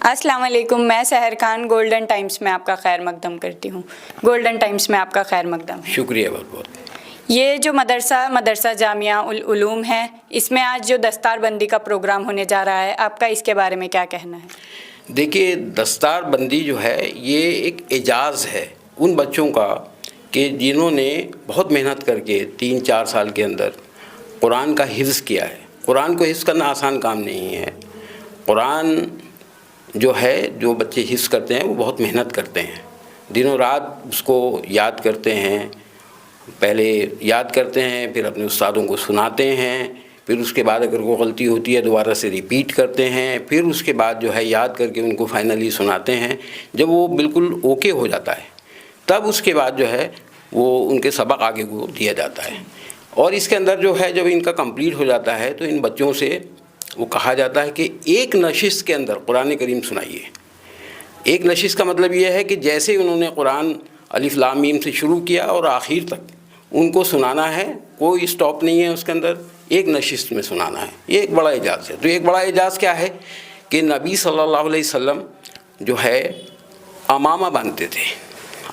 السلام علیکم، میں سحر خان گولڈن ٹائمز میں آپ کا خیر مقدم کرتی ہوں۔ گولڈن ٹائمز میں آپ کا خیر مقدم ہے۔ شکریہ بہت بہت۔ یہ جو مدرسہ جامعہ العلوم ہے، اس میں آج جو دستار بندی کا پروگرام ہونے جا رہا ہے، آپ کا اس کے بارے میں کیا کہنا ہے؟ دیکھیے، دستار بندی جو ہے یہ ایک اعزاز ہے ان بچوں کا کہ جنہوں نے بہت محنت کر کے 3-4 سال کے اندر قرآن کا حفظ کیا ہے۔ قرآن کو حفظ کرنا آسان کام نہیں ہے۔ قرآن جو ہے، جو بچے حفظ کرتے ہیں وہ بہت محنت کرتے ہیں، دنوں رات اس کو یاد کرتے ہیں، پہلے یاد کرتے ہیں، پھر اپنے استادوں کو سناتے ہیں، پھر اس کے بعد اگر کوئی غلطی ہوتی ہے دوبارہ سے ریپیٹ کرتے ہیں، پھر اس کے بعد جو ہے یاد کر کے ان کو فائنلی سناتے ہیں۔ جب وہ بالکل اوکے ہو جاتا ہے تب اس کے بعد جو ہے وہ ان کے سبق آگے کو دیا جاتا ہے۔ اور اس کے اندر جو ہے جب ان کا کمپلیٹ ہو جاتا ہے تو ان بچوں سے وہ کہا جاتا ہے کہ ایک نشست کے اندر قرآن کریم سنائیے۔ ایک نشست کا مطلب یہ ہے کہ جیسے انہوں نے قرآن الف لام میم سے شروع کیا اور آخر تک ان کو سنانا ہے، کوئی اسٹاپ نہیں ہے اس کے اندر، ایک نشست میں سنانا ہے۔ یہ ایک بڑا اعزاز ہے۔ تو ایک بڑا اعزاز کیا ہے کہ نبی صلی اللہ علیہ وسلم جو ہے عمامہ باندھتے تھے۔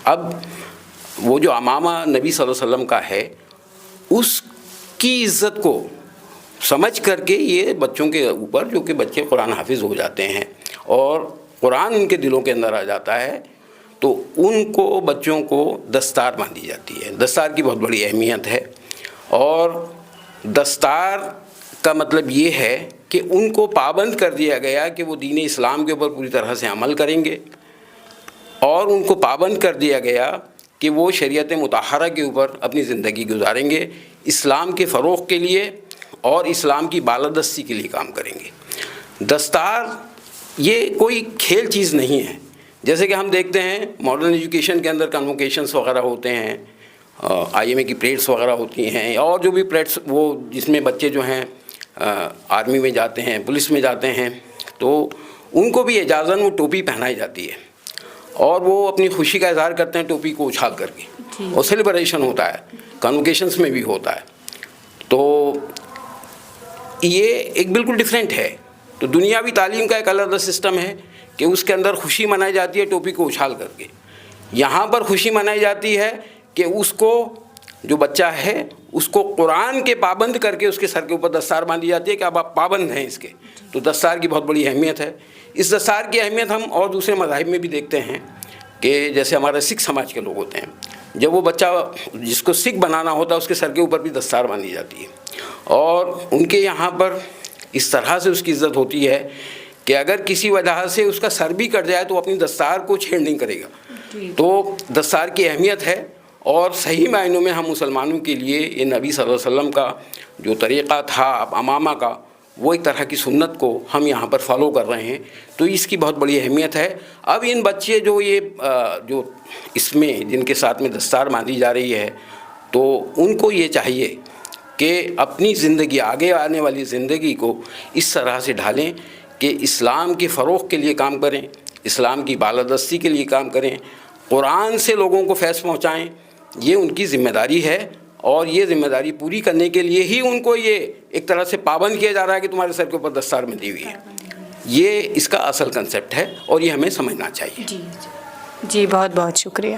اب وہ جو عمامہ نبی صلی اللہ علیہ وسلم کا ہے، اس کی عزت کو سمجھ کر کے یہ بچوں کے اوپر، جو کہ بچے قرآن حافظ ہو جاتے ہیں اور قرآن ان کے دلوں کے اندر آ جاتا ہے، تو ان کو بچوں کو دستار باندھی جاتی ہے۔ دستار کی بہت بڑی اہمیت ہے، اور دستار کا مطلب یہ ہے کہ ان کو پابند کر دیا گیا کہ وہ دین اسلام کے اوپر پوری طرح سے عمل کریں گے، اور ان کو پابند کر دیا گیا کہ وہ شریعت مطہرہ کے اوپر اپنی زندگی گزاریں گے، اسلام کے فروغ کے لیے اور اسلام کی بالادستی کے لیے کام کریں گے۔ دستار یہ کوئی کھیل چیز نہیں ہے، جیسے کہ ہم دیکھتے ہیں ماڈرن ایجوکیشن کے اندر کنووکیشنس وغیرہ ہوتے ہیں، آئی ایم اے کی پریڈس وغیرہ ہوتی ہیں، اور جو بھی پریڈس وہ جس میں بچے جو ہیں آرمی میں جاتے ہیں، پولیس میں جاتے ہیں، تو ان کو بھی اجازت وہ ٹوپی پہنائی جاتی ہے، اور وہ اپنی خوشی کا اظہار کرتے ہیں ٹوپی کو اچھال کر کے، اور سیلیبریشن ہوتا ہے، کنووکیشنس میں بھی ہوتا ہے۔ تو یہ ایک بالکل ڈیفرنٹ ہے۔ تو دنیاوی تعلیم کا ایک الگ سسٹم ہے کہ اس کے اندر خوشی منائی جاتی ہے ٹوپی کو اچھال کر کے۔ یہاں پر خوشی منائی جاتی ہے کہ اس کو، جو بچہ ہے، اس کو قرآن کے پابند کر کے اس کے سر کے اوپر دستار باندھی جاتی ہے کہ اب آپ پابند ہیں اس کے۔ تو دستار کی بہت بڑی اہمیت ہے۔ اس دستار کی اہمیت ہم اور دوسرے مذاہب میں بھی دیکھتے ہیں کہ جیسے ہمارے سکھ سماج کے لوگ ہوتے ہیں، جب وہ بچہ جس کو سکھ بنانا ہوتا ہے اس کے سر کے اوپر بھی دستار باندھی جاتی ہے، اور ان کے یہاں پر اس طرح سے اس کی عزت ہوتی ہے کہ اگر کسی وجہ سے اس کا سر بھی کٹ جائے تو اپنی دستار کو چھیڑ نہیں کرے گا۔ تو دستار کی اہمیت ہے، اور صحیح معنوں میں ہم مسلمانوں کے لیے یہ نبی صلی اللہ علیہ وسلم کا جو طریقہ تھا عمامہ کا، وہ ایک طرح کی سنت کو ہم یہاں پر فالو کر رہے ہیں، تو اس کی بہت بڑی اہمیت ہے۔ اب ان بچے جو جو اس میں جن کے ساتھ میں دستار باندھی جا رہی ہے، تو ان کو یہ چاہیے کہ اپنی زندگی، آگے آنے والی زندگی کو اس طرح سے ڈھالیں کہ اسلام کے فروغ کے لیے کام کریں، اسلام کی بالادستی کے لیے کام کریں، قرآن سے لوگوں کو فیض پہنچائیں۔ یہ ان کی ذمہ داری ہے، اور یہ ذمہ داری پوری کرنے کے لیے ہی ان کو یہ ایک طرح سے پابند کیا جا رہا ہے کہ تمہارے سر کے اوپر دستار بندھی ہوئی ہے۔ یہ اس کا اصل کنسیپٹ ہے، اور یہ ہمیں سمجھنا چاہیے۔ جی بہت بہت شکریہ۔